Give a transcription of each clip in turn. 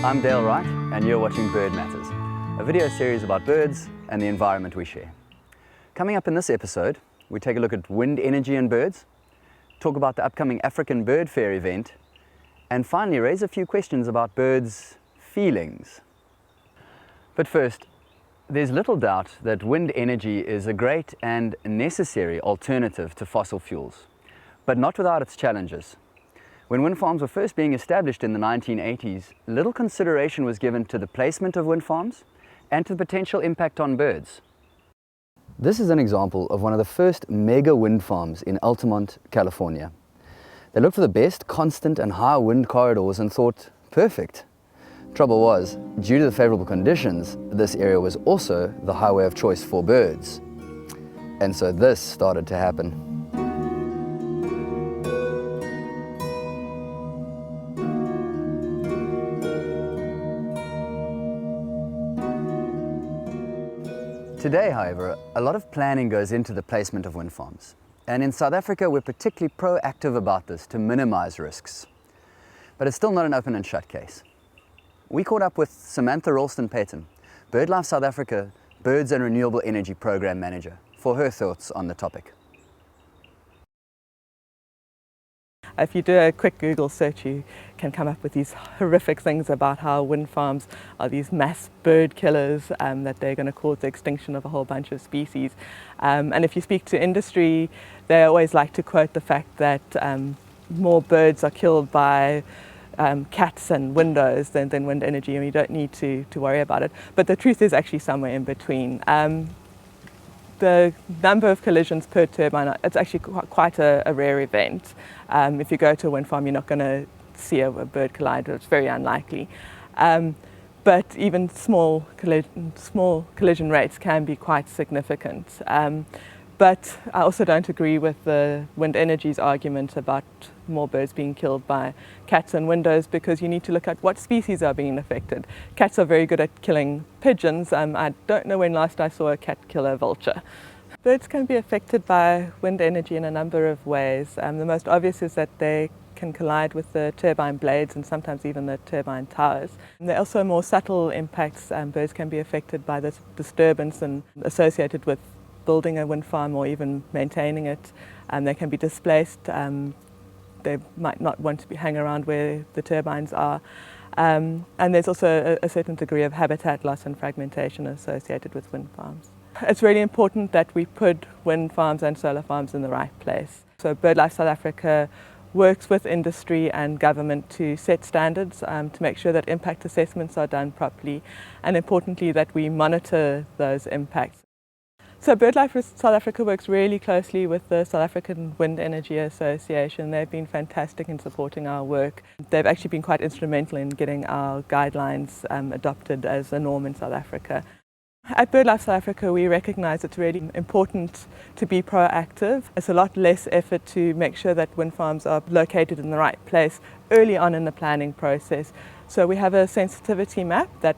I'm Dale Wright, and you're watching Bird Matters, a video series about birds and the environment we share. Coming up in this episode, we take a look at wind energy and birds, talk about the upcoming African Bird Fair event, and finally raise a few questions about birds' feelings. But first, there's little doubt that wind energy is a great and necessary alternative to fossil fuels, but not without its challenges. When wind farms were first being established in the 1980s, little consideration was given to the placement of wind farms and to the potential impact on birds. This is an example of one of the first mega wind farms in Altamont, California. They looked for the best constant and high wind corridors and thought, perfect. Trouble was, due to the favorable conditions, this area was also the highway of choice for birds. And so this started to happen. Today, however, a lot of planning goes into the placement of wind farms. And in South Africa, we're particularly proactive about this to minimize risks. But it's still not an open and shut case. We caught up with Samantha Rolston-Payton, BirdLife South Africa Birds and Renewable Energy Program Manager, for her thoughts on the topic. If you do a quick Google search, you can come up with these horrific things about how wind farms are these mass bird killers, that they're going to cause the extinction of a whole bunch of species. And if you speak to industry, they always like to quote the fact that more birds are killed by cats and windows than wind energy, and you don't need to worry about it. But the truth is actually somewhere in between. The number of collisions per turbine, it's actually quite a rare event. If you go to a wind farm, you're not going to see a bird collide. It's very unlikely. But even small collision rates can be quite significant. But I also don't agree with the wind energy's argument about more birds being killed by cats and windows, because you need to look at what species are being affected. Cats are very good at killing pigeons. I don't know when last I saw a cat kill a vulture. Birds can be affected by wind energy in a number of ways. The most obvious is that they can collide with the turbine blades and sometimes even the turbine towers. And there are also more subtle impacts. Birds can be affected by this disturbance and associated with building a wind farm or even maintaining it. They can be displaced. They might not want to hang around where the turbines are. And there's also a certain degree of habitat loss and fragmentation associated with wind farms. It's really important that we put wind farms and solar farms in the right place. So BirdLife South Africa works with industry and government to set standards to make sure that impact assessments are done properly, and importantly that we monitor those impacts. So BirdLife South Africa works really closely with the South African Wind Energy Association. They've been fantastic in supporting our work. They've actually been quite instrumental in getting our guidelines adopted as a norm in South Africa. At BirdLife South Africa, we recognise it's really important to be proactive. It's a lot less effort to make sure that wind farms are located in the right place early on in the planning process. So we have a sensitivity map that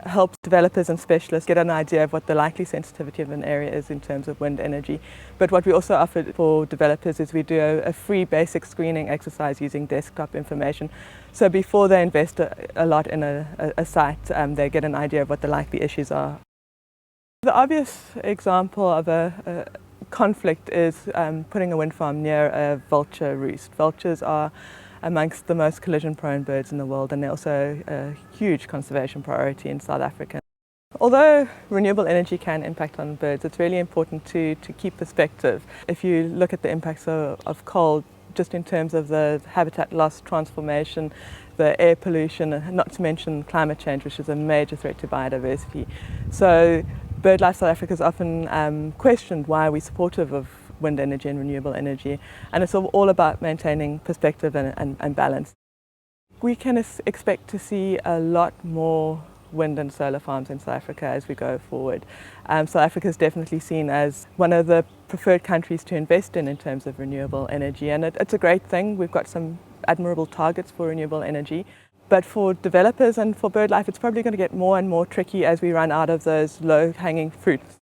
helps developers and specialists get an idea of what the likely sensitivity of an area is in terms of wind energy. But what we also offer for developers is we do a free basic screening exercise using desktop information. So before they invest a lot in a site, they get an idea of what the likely issues are. The obvious example of a conflict is putting a wind farm near a vulture roost. Vultures are amongst the most collision-prone birds in the world, and they're also a huge conservation priority in South Africa. Although renewable energy can impact on birds, it's really important to keep perspective. If you look at the impacts of coal, just in terms of the habitat loss, transformation, the air pollution, and not to mention climate change, which is a major threat to biodiversity. So BirdLife South Africa is often questioned why we're supportive of wind energy and renewable energy, and it's all about maintaining perspective and balance. We can expect to see a lot more wind and solar farms in South Africa as we go forward. South Africa is definitely seen as one of the preferred countries to invest in terms of renewable energy, and it's a great thing. We've got some admirable targets for renewable energy. But for developers and for BirdLife, it's probably going to get more and more tricky as we run out of those low-hanging fruits.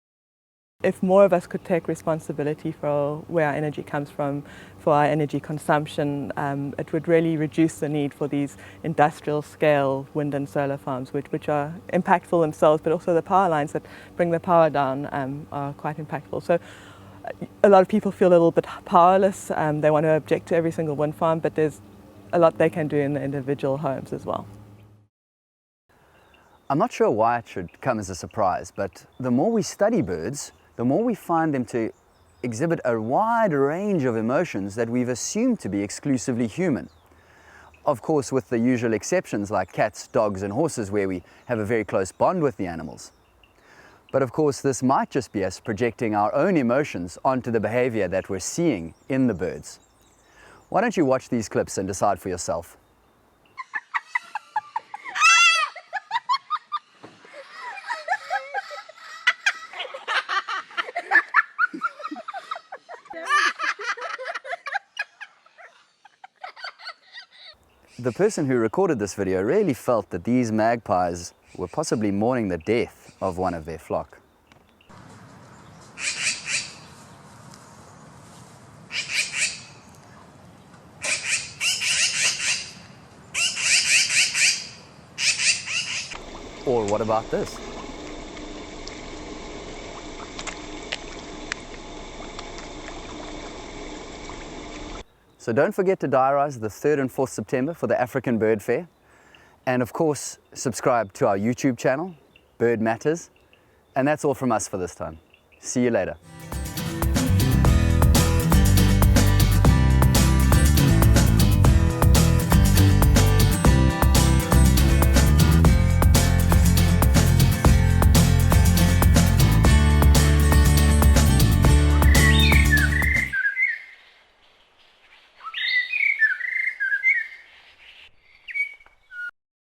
if more of us could take responsibility for where our energy comes from, for our energy consumption, it would really reduce the need for these industrial scale wind and solar farms, which are impactful themselves, but also the power lines that bring the power down are quite impactful. So a lot of people feel a little bit powerless. They want to object to every single wind farm, but there's a lot they can do in the individual homes as well. I'm not sure why it should come as a surprise, but the more we study birds, the more we find them to exhibit a wide range of emotions that we've assumed to be exclusively human. Of course, with the usual exceptions like cats, dogs, and horses, where we have a very close bond with the animals. But of course, this might just be us projecting our own emotions onto the behavior that we're seeing in the birds. Why don't you watch these clips and decide for yourself? The person who recorded this video really felt that these magpies were possibly mourning the death of one of their flock. Or what about this? So don't forget to diarise the 3rd and 4th September for the African Bird Fair. And of course, subscribe to our YouTube channel, Bird Matters. And that's all from us for this time. See you later.